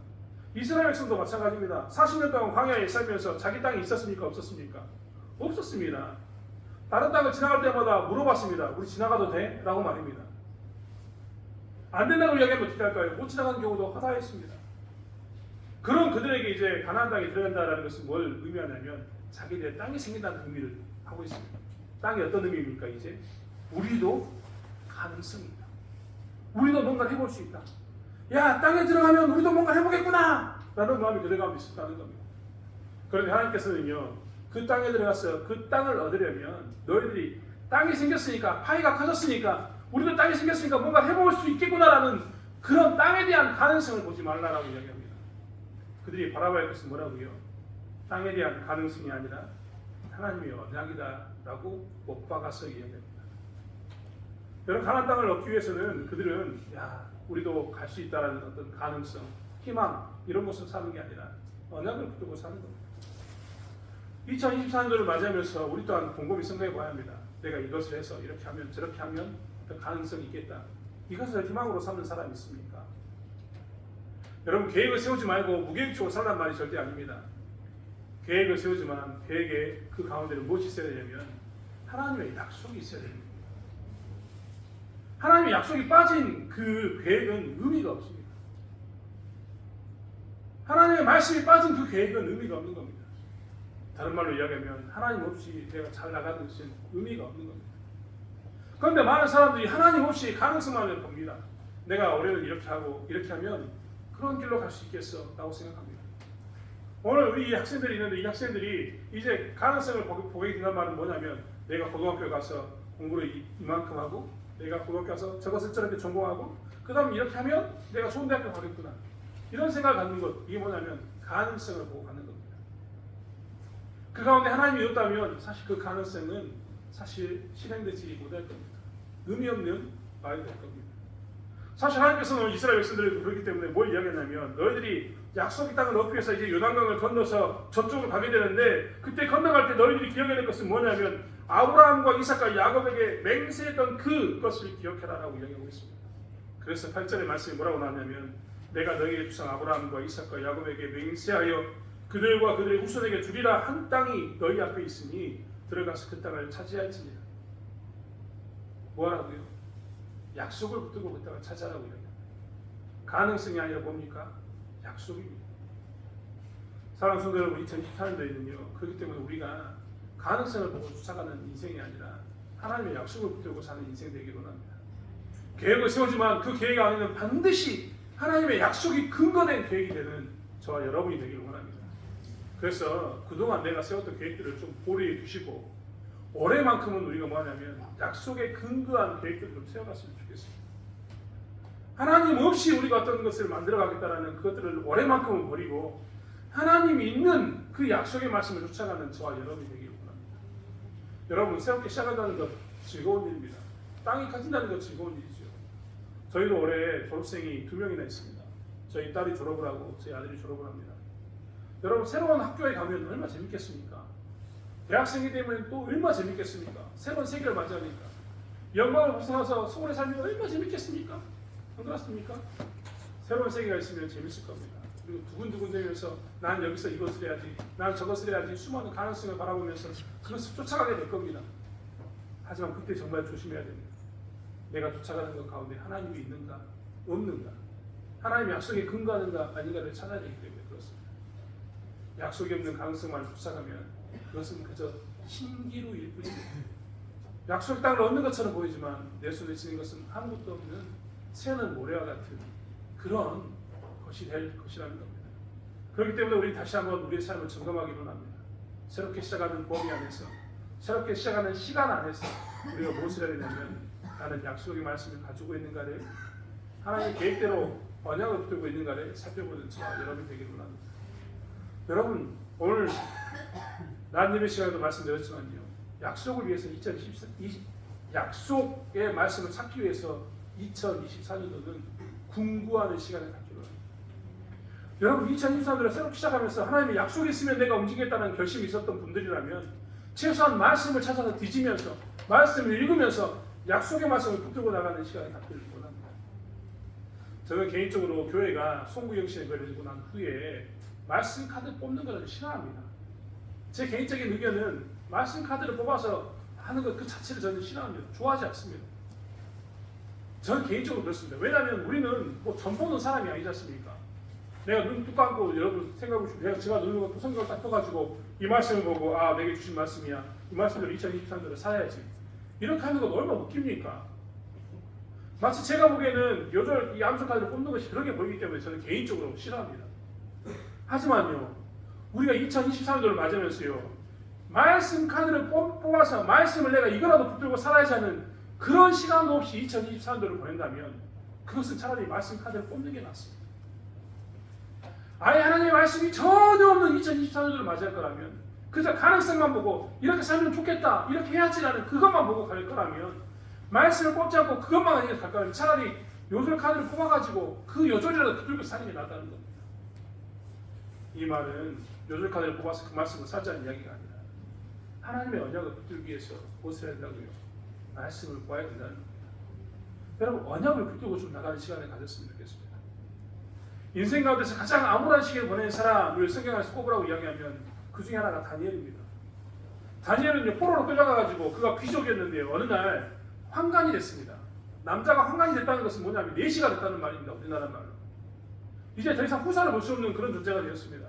이스라엘 백성도 마찬가지입니다. 40년 동안 광야에 살면서 자기 땅이 있었습니까? 없었습니까? 없었습니다. 다른 땅을 지나갈 때마다 물어봤습니다. 우리 지나가도 돼? 라고 말입니다. 안 된다고 이야기하면 어떻게 할까요? 못 지나가는 경우도 허다했습니다. 그런 그들에게 이제 가나안 땅에 들어간다는 것은 뭘 의미하냐면 자기들의 땅이 생긴다는 의미를 하고 있습니다. 땅이 어떤 의미입니까? 이제 우리도 가능성이 있다. 우리도 뭔가를 해볼 수 있다. 야, 땅에 들어가면 우리도 뭔가 해보겠구나 라는 마음이 그들 가운데 있었다는 겁니다. 그런데 하나님께서는요 그 땅에 들어가서 그 땅을 얻으려면 너희들이 땅이 생겼으니까 파이가 커졌으니까 우리도 땅이 생겼으니까 뭔가 해볼 수 있겠구나라는 그런 땅에 대한 가능성을 보지 말라라고 이야기합니다. 그들이 바라봐야 할 것은 뭐라고요? 땅에 대한 가능성이 아니라 하나님의 언약이다 라고 못 박아서 이야기합니다. 여러분 가나안 땅을 얻기 위해서는 그들은 우리도 갈 수 있다는 어떤 가능성, 희망 이런 것을 사는 게 아니라 언약을 붙들고 사는 겁니다. 2024년도를 맞이하면서 우리 또한 곰곰이 생각해 봐야 합니다. 내가 이것을 해서 이렇게 하면 저렇게 하면 더 가능성이 있겠다. 이것을 희망으로 삼는 사람이 있습니까? 여러분 계획을 세우지 말고 무계획적으로 살란 말이 절대 아닙니다. 계획을 세우지만 계획의 그 가운데는 무엇이 있어야 되냐면 하나님의 약속이 있어야 됩니다. 하나님의 약속이 빠진 그 계획은 의미가 없습니다. 하나님의 말씀이 빠진 그 계획은 의미가 없는 겁니다. 다른 말로 이야기하면 하나님 없이 내가 잘 나가는 것은 의미가 없는 겁니다. 그런데 많은 사람들이 하나님 없이 가능성만을 봅니다. 내가 올해는 이렇게 하고 이렇게 하면 그런 길로 갈 수 있겠어 라고 생각합니다. 오늘 우리 학생들이 있는데 이 학생들이 이제 가능성을 보게 된다는 말은 뭐냐면 내가 고등학교에 가서 공부를 이만큼 하고 내가 고등학교 가서 저것을 저렇게 전공하고 그 다음에 이렇게 하면 내가 좋은 대학교 가겠구나 이런 생각을 갖는 것 이게 뭐냐면 가능성을 보고 가는 겁니다. 그 가운데 하나님이 없다면 사실 그 가능성은 사실 실행되지 못할 겁니다. 의미 없는 말이 될 겁니다. 사실 하나님께서는 이스라엘 백성들에게 그렇기 때문에 뭘 이야기했냐면 너희들이 약속의 땅을 얻기 위해서 이제 요단강을 건너서 저쪽으로 가게 되는데 그때 건너갈 때 너희들이 기억해야 될 것은 뭐냐면 아브라함과 이삭과 야곱에게 맹세했던 그것을 기억해라라고 이야기하고 있습니다. 그래서 8절의 말씀이 뭐라고 나왔냐면 내가 너희의 주상 아브라함과 이삭과 야곱에게 맹세하여 그들과 그들의 후손에게 주리라 한 땅이 너희 앞에 있으니 들어가서 그 땅을 차지할지니라. 뭐라고요? 약속을 붙들고 그 땅을 차지하라고 이야기합니다. 가능성이 아니라 뭡니까? 약속입니다. 사랑하는 성도 여러분, 2024년도에는요. 그렇기 때문에 우리가 가능성을 보고 쫓아가는 인생이 아니라 하나님의 약속을 붙들고 사는 인생 되기를 원합니다. 계획을 세우지만 그 계획 안에는 반드시 하나님의 약속이 근거된 계획이 되는 저와 여러분이 되기를 원합니다. 그래서 그동안 내가 세웠던 계획들을 좀 고려해 두시고 올해만큼은 우리가 뭐하냐면 약속에 근거한 계획들을 좀 세워갔으면 좋겠습니다. 하나님 없이 우리가 어떤 것을 만들어가겠다라는 그것들을 올해만큼은 버리고 하나님이 있는 그 약속의 말씀을 쫓아가는 저와 여러분이 되기를 원합니다. 여러분 새롭게 시작한다는 것 즐거운 일입니다. 땅이 커진다는 것 즐거운 일이죠. 저희도 올해 졸업생이 2명이나 있습니다. 저희 딸이 졸업을 하고 저희 아들이 졸업을 합니다. 여러분 새로운 학교에 가면 얼마나 재밌겠습니까? 대학생이 되면 또 얼마나 재밌겠습니까? 새로운 세계를 맞이하니까 영광을 벗어나서 서울에 살면 얼마나 재밌겠습니까? 안 그렇습니까? 새로운 세계가 있으면 재밌을 겁니다. 그리고 두근두근 되면서 난 여기서 이것을 해야지, 난 저것을 해야지 수많은 가능성을 바라보면서 그것을 쫓아가게 될 겁니다. 하지만 그때 정말 조심해야 됩니다. 내가 쫓아가는 것 가운데 하나님이 있는가 없는가, 하나님의 약속에 근거하는가 아닌가를 찾아야 되기 때문에 그렇습니다. 약속이 없는 가능성만 쫓아가면 그것은 그저 신기루일 뿐입니다. 약속 땅을 얻는 것처럼 보이지만 내 손에 쥐는 것은 아무것도 없는 새는 모래와 같은 그런 것이 될 것이라는 겁니다. 그렇기 때문에 우리 다시 한번 우리의 삶을 점검하기로 합니다. 새롭게 시작하는 범위 안에서, 새롭게 시작하는 시간 안에서 우리가 무엇을 해야 되냐면 나는 약속의 말씀을 가지고 있는가를, 하나님의 계획대로 언약을 붙들고 있는가를 살펴보는 저와 여러분이 되기를 합니다. 여러분 오늘 낮 예배 시간에도 말씀드렸지만요, 약속을 위해서 약속의 말씀을 찾기 위해서 2024년도는 궁구하는 시간을 갖기로 합니다. 여러분 2023년도를 새롭게 시작하면서 하나님의 약속이 있으면 내가 움직이겠다는 결심이 있었던 분들이라면 최소한 말씀을 찾아서 뒤지면서 말씀을 읽으면서 약속의 말씀을 붙들고 나가는 시간을 갖기를 원합니다. 저는 개인적으로 교회가 송구영신에 걸려지고 난 후에 말씀 카드 뽑는 것을 싫어합니다. 제 개인적인 의견은 말씀 카드를 뽑아서 하는 것 그 자체를 저는 싫어합니다. 좋아하지 않습니다. 저는 개인적으로 그렇습니다. 왜냐하면 우리는 뭐 전 보는 사람이 아니지 않습니까? 내가 눈 뚝 감고 여러분 생각해보시면 제가 누르는 것도 성경을 딱 펴가지고 이 말씀을 보고 아 내게 주신 말씀이야, 이 말씀대로 2023년도를 살아야지, 이렇게 하는 건 얼마나 웃깁니까? 마치 제가 보기에는 요절 이 암소 카드를 뽑는 것이 그렇게 보이기 때문에 저는 개인적으로 싫어합니다. 하지만요, 우리가 2023년도를 맞으면서요, 말씀 카드를 뽑아서 말씀을 내가 이거라도 붙들고 살아야지 하는 그런 시간도 없이 2023년도를 보낸다면 그것은 차라리 말씀 카드를 뽑는 게 낫습니다. 아예 하나님의 말씀이 전혀 없는 2024년도를 맞이할 거라면, 그저 가능성만 보고 이렇게 살면 좋겠다, 이렇게 해야지라는 그것만 보고 갈 거라면, 말씀을 뽑지 않고 그것만 아니게 갈 거라면 차라리 요절 카드를 뽑아가지고 그 요절이라도 붙들고 사는 게 낫다는 겁니다. 이 말은 요절 카드를 뽑아서 그 말씀을 살자는 이야기가 아니라 하나님의 언약을 붙들기 위해서 무엇을 해야 된다고요? 말씀을 보아야 된다는 겁니다. 여러분 언약을 붙들고 좀 나가는 시간을 가졌으면 좋겠습니다. 인생 가운데서 가장 암울한 시기를 보낸 사람을 성경에서 꼽으라고 이야기하면 그 중에 하나가 다니엘입니다. 다니엘은 포로로 끌려가가지고 그가 귀족이었는데요, 어느 날 환관이 됐습니다. 남자가 환관이 됐다는 것은 뭐냐면 내시가 됐다는 말입니다. 우리나라 말로. 이제 더 이상 후사를 볼 수 없는 그런 존재가 되었습니다.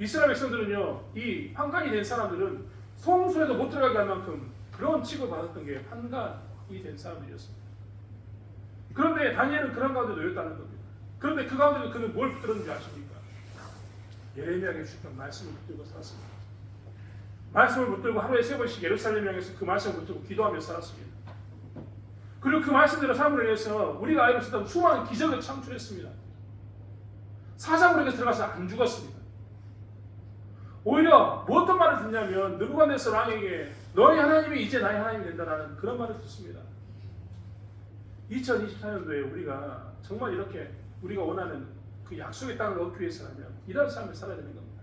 이스라엘 백성들은요, 이 환관이 된 사람들은 성소에도 못 들어가게 할 만큼 그런 취급을 받았던 게 환관이 된 사람들이었습니다. 그런데 다니엘은 그런 가운데 놓였다는 겁니다. 그런데 그 가운데도 그는 뭘 붙들었는지 아십니까? 예레미야에게 주셨던 말씀을 붙들고 살았습니다. 말씀을 붙들고 하루에 3번씩 예루살렘 향해서 그 말씀을 붙들고 기도하며 살았습니다. 그리고 그 말씀대로 삶을 위해서 우리가 알고 있었던 수많은 기적을 창출했습니다. 사자굴에게 들어가서 안 죽었습니다. 오히려 뭐 어떤 말을 듣냐면 느부갓네살 왕에게 너희 하나님이 이제 나의 하나님이 된다라는 그런 말을 듣습니다. 2024년도에 우리가 정말 이렇게 우리가 원하는 그 약속의 땅을 얻기 위해서라면 이런 삶을 살아야 되는 겁니다.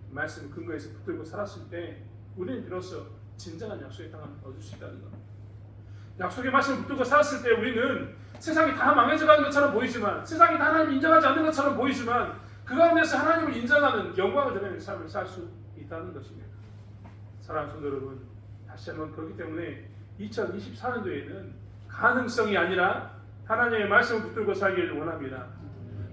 말씀 근거에서 붙들고 살았을 때 우리는 비로소 진정한 약속의 땅을 얻을 수 있다는 겁니다. 약속의 말씀을 붙들고 살았을 때 우리는 세상이 다 망해져가는 것처럼 보이지만, 세상이 다 하나님을 인정하지 않는 것처럼 보이지만, 그 가운데서 하나님을 인정하는 영광을 드리는 삶을 살 수 있다는 것입니다. 사랑하는 성도 여러분, 다시 한번 그렇기 때문에 2024년도에는 가능성이 아니라 하나님의 말씀을 붙들고 살기를 원합니다.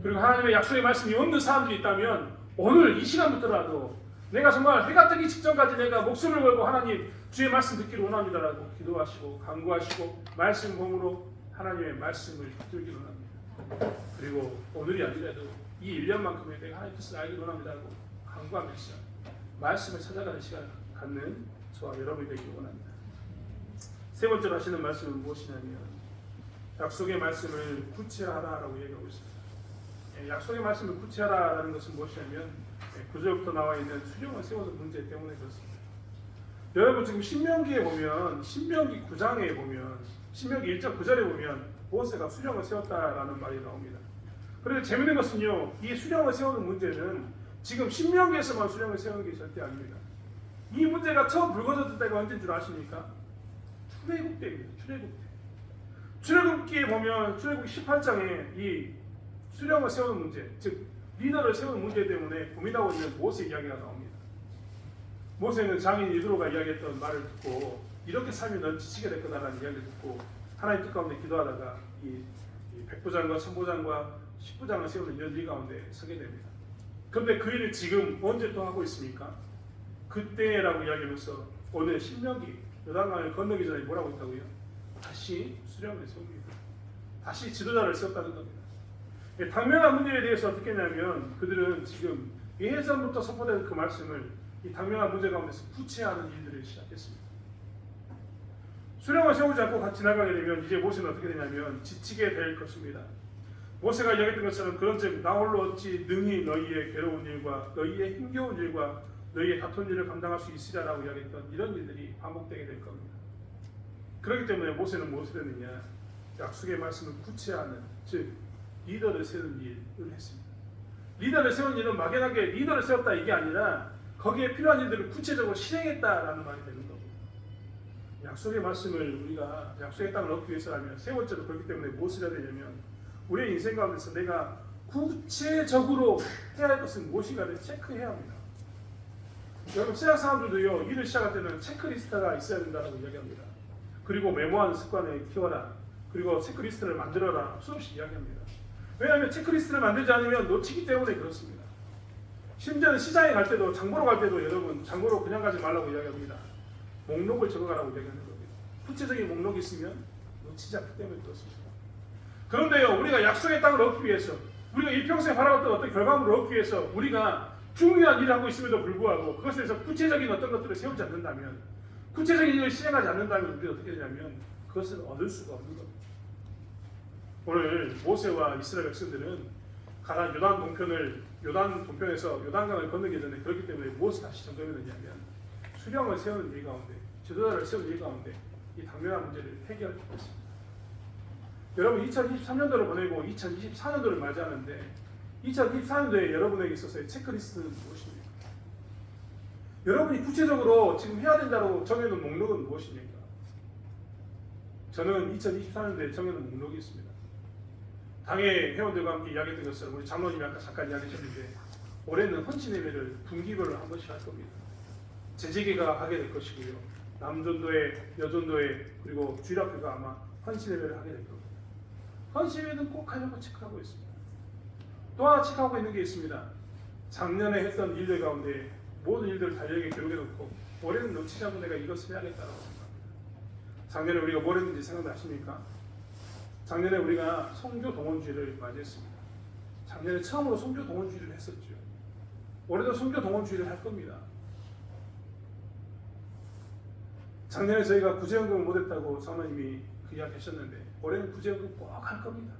그리고 하나님의 약속의 말씀이 없는 사람들이 있다면 오늘 이 시간부터라도 내가 정말 해가 뜨기 직전까지 내가 목숨을 걸고 하나님 주의 말씀 듣기를 원합니다라고 기도하시고 간구하시고 말씀 공으로 하나님의 말씀을 붙들기를 원합니다. 그리고 오늘이 아니라도 이 1년만큼의 내가 하나님의 뜻을 알기를 원합니다라고 간구하면서 말씀을 찾아가는 시간을 갖는 저와 여러분이 되기를 원합니다. 세 번째로 하시는 말씀은 무엇이냐면 약속의 말씀을 구체하라라고 얘기하고 있습니다. 약속의 말씀을 구체하라라는 것은 무엇이냐면 9절부터 나와 있는 수령을 세우는 문제 때문에 그렇습니다. 여러분 지금 신명기에 보면, 신명기 9장에 보면, 신명기 1장 9절에 보면 모세가 수령을 세웠다라는 말이 나옵니다. 그런데 재밌는 것은요, 이 수령을 세우는 문제는 지금 신명기에서만 수령을 세우는 게 절대 아닙니다. 이 문제가 처음 불거졌을 때가 언제인 줄 아십니까? 출애굽 때입니다. 출애굽 때. 출애굽기에 보면 출애굽기 18장에 이 수령을 세우는 문제, 즉 리더를 세우는 문제 때문에 고민하고 있는 모세 이야기가 나옵니다. 모세는 장인 이드로가 이야기했던 말을 듣고 이렇게 살면 넌 지치게 될 거다라는 이야기를 듣고 하나님 뜻 가운데 기도하다가 이 백부장과 천부장과 십부장을 세우는 이런 일 가운데 서게 됩니다. 그런데 그 일을 지금 언제 또 하고 있습니까? 그때라고 이야기하면서 오늘 신명기 요단강을 건너기 전에 뭐라고 했다고요? 다시 수령을 세웁니다. 다시 지도자를 세웠다는 겁니다. 당면한 문제에 대해서 어떻게 했냐면 그들은 지금 예전부터 선포된 그 말씀을 이 당면한 문제 가운데서 구체하는 일들을 시작했습니다. 수령을 세우지 않고 같이 나가게 되면 이제 모세는 어떻게 되냐면 지치게 될 것입니다. 모세가 이야기했던 것처럼 그런즉 나 홀로 어찌 능히 너희의 괴로운 일과 너희의 힘겨운 일과 너희의 다툰 일을 감당할 수 있으랴라고 이야기했던 이런 일들이 반복되게 될 겁니다. 그렇기 때문에 모세는 무엇을 했느냐? 약속의 말씀을 구체하는, 즉 리더를 세우는 일을 했습니다. 리더를 세우는 일은 막연하게 리더를 세웠다 이게 아니라 거기에 필요한 일들을 구체적으로 실행했다라는 말이 되는 겁니다. 약속의 말씀을 우리가 약속의 땅을 얻기 위해서라면 세 번째로 그렇기 때문에 무엇을 해야 되냐면 우리의 인생 가운데서 내가 구체적으로 해야 할 것은 무엇인가를 체크해야 합니다. 여러분 신학 사람들도요 일을 시작할 때는 체크리스트가 있어야 된다고 이야기합니다. 그리고 메모하는 습관을 키워라. 그리고 체크리스트를 만들어라. 수없이 이야기합니다. 왜냐하면 체크리스트를 만들지 않으면 놓치기 때문에 그렇습니다. 심지어는 시장에 갈 때도 장보러 갈 때도 여러분 장보러 그냥 가지 말라고 이야기합니다. 목록을 적어가라고 이야기하는 겁니다. 구체적인 목록이 있으면 놓치지 않기 때문에 그렇습니다. 그런데요 우리가 약속의 땅을 얻기 위해서 우리가 일평생 바라봤던 어떤 결과물을 얻기 위해서 우리가 중요한 일을 하고 있음에도 불구하고 그것에 대해서 구체적인 어떤 것들을 세우지 않는다면 구체적인 일을 실행하지 않는다면 우리가 어떻게 되냐면 그것을 얻을 수가 없는 겁니다. 오늘 모세와 이스라엘 백성들은 가나안 요단 동편에서 요단강을 건너기 전에 그렇기 때문에 무엇을 다시 점검했느냐면 수령을 세우는 일 가운데 지도자를 세우는 일 가운데 이 당면한 문제를 해결했습니다. 여러분 2023년도를 보내고 2024년도를 맞이하는데 2024년도에 여러분에게 있어서의 체크리스트는 무엇입니까? 여러분이 구체적으로 지금 해야 된다고 정해놓은 목록은 무엇입니까? 저는 2024년도에 정해놓은 목록이 있습니다. 당의 회원들과 함께 이야기했던 것처럼 우리 장로님이 아까 잠깐 이야기하셨는데 올해는 헌신 예배를 분기별로 한 번씩 할 겁니다. 재재기가 하게 될 것이고요. 남전도회, 여전도회 그리고 주일학교가 아마 헌신 예배를 하게 될 겁니다. 헌신 예배는 꼭 하려고 체크하고 있습니다. 또 하나 체크하고 있는 게 있습니다. 작년에 했던 일들 가운데 모든 일들을 달력에 기록해놓고 올해는 놓치지 않고 내가 이것을 해야겠다고 생각합니다. 작년에 우리가 뭘 했는지 생각나십니까? 작년에 우리가 선교 동원주의를 맞이했습니다. 작년에 처음으로 선교 동원주의를 했었죠. 올해도 선교 동원주의를 할 겁니다. 작년에 저희가 구제연금을 못했다고 장로님이 그 이야기 하셨는데 올해는 구제연금 꼭 할 겁니다.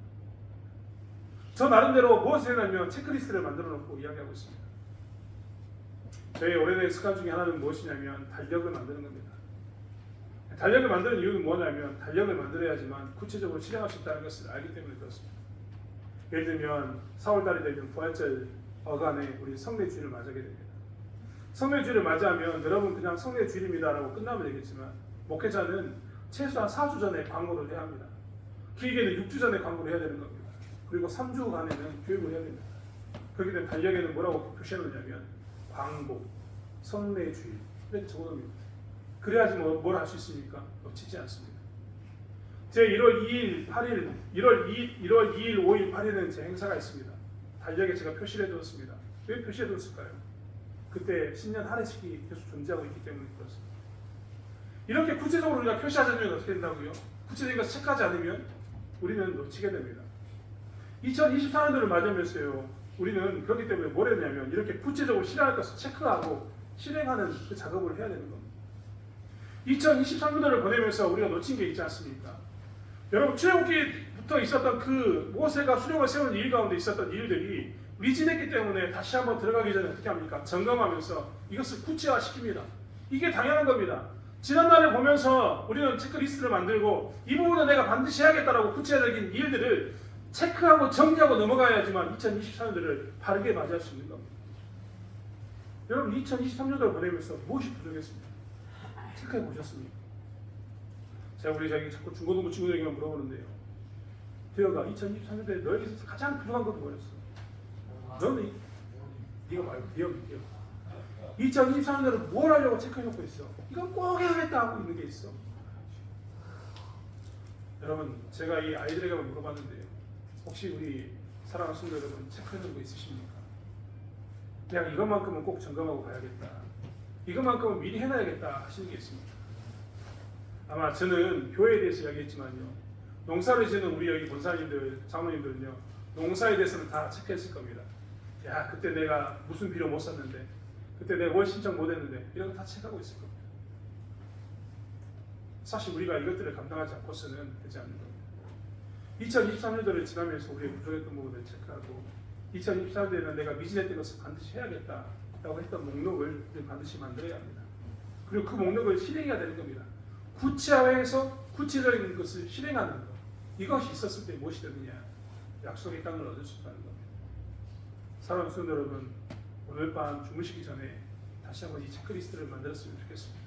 저 나름대로 무엇을 해냐면 체크리스트를 만들어 놓고 이야기하고 있습니다. 저희 올해의 습관 중에 하나는 무엇이냐면 달력을 만드는 겁니다. 달력을 만드는 이유는 뭐냐면 달력을 만들어야지만 구체적으로 실행할 수 있다는 것을 알기 때문에 그렇습니다. 예를 들면 4월달이 되면 부활절 어간에 우리 성례주일을 맞이하게 됩니다. 성례주일을 맞이하면 여러분 그냥 성례주일입니다라고 끝나면 되겠지만 목회자는 최소한 4주 전에 광고를 해야 합니다. 길게는 6주 전에 광고를 해야 되는 겁니다. 그리고 3주간에는 교육을 해야 됩니다. 그렇기 때문에 달력에는 뭐라고 표시해놓냐면 광고, 성례주일 이렇게 적어놓습니다. 그래야지 뭘 할 수 있습니까? 놓치지 않습니다. 제 1월 2일, 8일, 1월 2일, 5일, 8일은 제 행사가 있습니다. 달력에 제가 표시를 해두었습니다. 왜 표시해두었을까요? 그때 신년 할애식이 계속 존재하고 있기 때문에 그렇습니다. 이렇게 구체적으로 우리가 표시하지 않으면 어떻게 된다고요? 구체적인 것을 체크하지 않으면 우리는 놓치게 됩니다. 2024년도를 맞으면서요, 우리는 그렇기 때문에 뭘 했냐면 이렇게 구체적으로 실행할 것을 체크하고 실행하는 그 작업을 해야 되는 겁니다. 2023년도를 보내면서 우리가 놓친 게 있지 않습니까? 여러분 출애굽기부터 있었던 그 모세가 수령을 세우는 일 가운데 있었던 일들이 미진했기 때문에 다시 한번 들어가기 전에 어떻게 합니까? 점검하면서 이것을 구체화시킵니다. 이게 당연한 겁니다. 지난날을 보면서 우리는 체크리스트를 만들고 이 부분은 내가 반드시 해야겠다라고 구체적인 일들을 체크하고 정리하고 넘어가야지만 2024년도를 바르게 맞이할 수 있는 겁니다. 여러분 2023년도를 보내면서 무엇이 부족했습니까? 체크해 보셨습니까? 제가 우리 자꾸 중고등부 친구들에게만 물어보는데요. 대여가 2023년도에 너에게서 가장 부족한 것도 뭐였어? 너는 네가 말고 대여 2023년도를 뭘 하려고 체크해놓고 있어? 이건 꼭 해야겠다 하고 있는 게 있어. 여러분 제가 이 아이들에게 물어봤는데요. 혹시 우리 사랑하는 성도 여러분 체크해놓은 거 있으십니까? 그냥 이것만큼은 꼭 점검하고 가야겠다. 이것만큼은 미리 해놔야겠다 하시는 게 있습니다. 아마 저는 교회에 대해서 이야기했지만요. 농사를 지는 우리 여기 본사님들, 장로님들은요. 농사에 대해서는 다 체크했을 겁니다. 야 그때 내가 무슨 비료 못 샀는데 그때 내가 월 신청 못 했는데 이런 거 다 체크하고 있을 겁니다. 사실 우리가 이것들을 감당하지 않고서는 되지 않는 겁니다. 2023년도를 지나면서 우리의 부족했던 부분을 체크하고 2024년도에는 내가 미진했던 것을 반드시 해야겠다라고 했던 목록을 반드시 만들어야 합니다. 그리고 그 목록을 실행해야 되는 겁니다. 구체화해서 구체적인 것을 실행하는 것. 이것이 있었을 때 무엇이 되느냐? 약속의 땅을 얻을 수 있다는 겁니다. 사랑하는 성도 여러분, 오늘 밤 주무시기 전에 다시 한번 이 체크리스트를 만들었으면 좋겠습니다.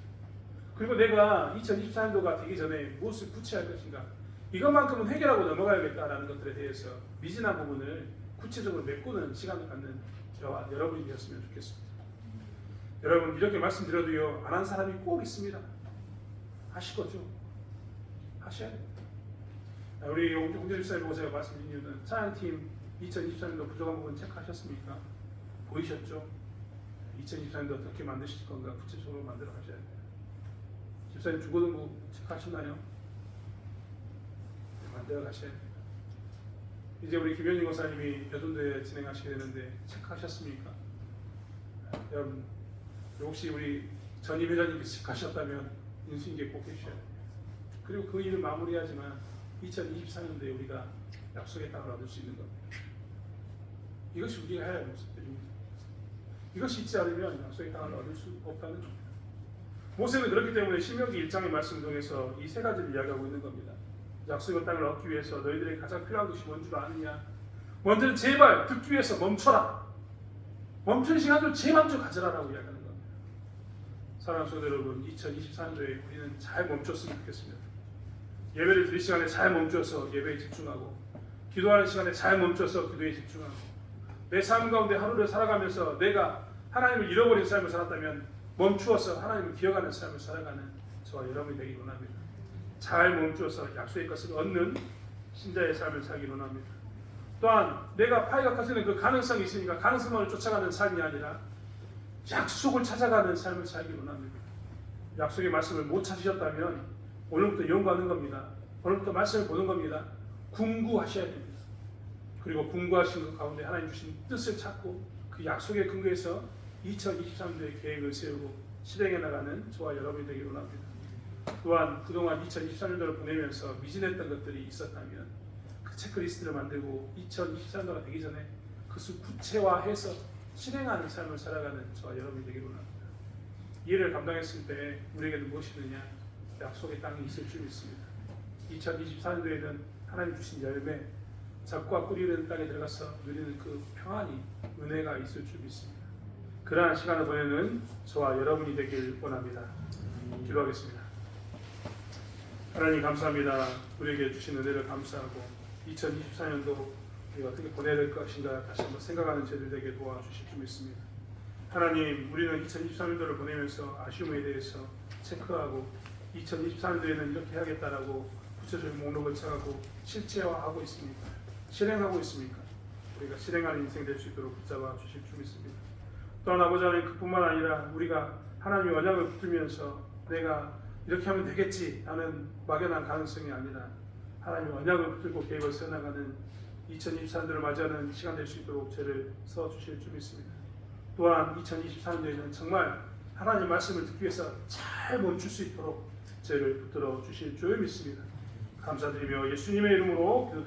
그리고 내가 2024년도가 되기 전에 무엇을 구체할 것인가? 이것만큼은 해결하고 넘어가야겠다라는 것들에 대해서 미진한 부분을 구체적으로 메꾸는 시간을 갖는 저와 여러분이 되었으면 좋겠습니다. 여러분 이렇게 말씀드려도요, 안 한 사람이 꼭 있습니다. 하실 거죠? 하셔야 됩니다. 우리 홍재 집사님 보고 제가 말씀드린 이유는 찬양팀 2024년도 부족한 부분 체크하셨습니까? 보이셨죠? 2024년도 어떻게 만드실 건가 구체적으로 만들어 가셔야 돼요. 집사님 중고등부 체크하셨나요? 만들어 가셔야 됩니다. 이제 우리 김현진 권사님이 여전도에 진행하시게 되는데 체크하셨습니까? 여러분 혹시 우리 전임 회장님께서 체크하셨다면 인수인계 꼭 해주셔야 돼요. 그리고 그 일을 마무리하지만 2024년도에 우리가 약속의 땅을 얻을 수 있는 겁니다. 이것이 우리가 해야 할 모습들입니다. 이것이 있지 않으면 약속의 땅을 얻을 수 없다는 겁니다. 모세는 그렇기 때문에 신명기 1장의 말씀을 통해서 이 세 가지를 이야기하고 있는 겁니다. 약속의 땅을 얻기 위해서 너희들에게 가장 필요한 것이 뭔 줄 아느냐? 먼저는 제발 듣기 위해서 멈춰라. 멈춘 시간도 제발 좀 가져라라고 이야기하는 겁니다. 사랑하는 성도 여러분, 2024년도에 우리는 잘 멈췄으면 좋겠습니다. 예배를 드릴 시간에 잘 멈춰서 예배에 집중하고, 기도하는 시간에 잘 멈춰서 기도에 집중하고, 내 삶 가운데 하루를 살아가면서 내가 하나님을 잃어버린 삶을 살았다면 멈추어서 하나님을 기억하는 삶을 살아가는 저와 여러분이 되기 원합니다. 잘 멈추어서 약속의 것을 얻는 신자의 삶을 살기 원합니다. 또한 내가 파괴각하시는 그 가능성이 있으니까 가능성을 쫓아가는 삶이 아니라 약속을 찾아가는 삶을 살기 원합니다. 약속의 말씀을 못 찾으셨다면 오늘부터 연구하는 겁니다. 오늘부터 말씀을 보는 겁니다. 궁구하셔야 됩니다. 그리고 궁구하신 것 가운데 하나님 주신 뜻을 찾고 그 약속의 근거에서 2023년도의 계획을 세우고 실행해 나가는 저와 여러분이 되기를 원합니다. 또한 그동안 2023년도를 보내면서 미진했던 것들이 있었다면 그 체크리스트를 만들고 2024년도가 되기 전에 그것을 구체화해서 실행하는 삶을 살아가는 저와 여러분이 되기를 원합니다. 이 일을 감당했을 때 우리에게는 무엇이 되냐? 약속의 땅이 있을 줄 믿습니다. 2024년도에는 하나님 주신 열매, 잡과 뿌리는 땅에 들어가서 누리는 그 평안이, 은혜가 있을 줄 믿습니다. 그러한 시간을 보내는 저와 여러분이 되길 원합니다. 기도하겠습니다. 하나님 감사합니다. 우리에게 주신 은혜를 감사하고 2024년도 우리가 어떻게 보내야 될 것인가 다시 한번 생각하는 저희들에게 도와주실 줄 믿습니다. 하나님, 우리는 2023년도를 보내면서 아쉬움에 대해서 체크하고 2024년도에는 이렇게 해야겠다라고 구체적인 목록을 짜고 실제화하고 있습니까? 실행하고 있습니까? 우리가 실행하는 인생 될 수 있도록 붙잡아 주실 줄 믿습니다. 또한 아버지 하나님, 그뿐만 아니라 우리가 하나님의 언약을 붙들면서 내가 이렇게 하면 되겠지 라는 막연한 가능성이 아니라 하나님의 언약을 붙들고 계획을 세워나가는 2024년도를 맞이하는 시간 될 수 있도록 죄를 써주실 줄 믿습니다. 또한 2024년도에는 정말 하나님 말씀을 듣기 위해서 잘 멈출 수 있도록 죄를 붙들어 주실 줄 믿습니다. 감사드리며 예수님의 이름으로 기도드립니다.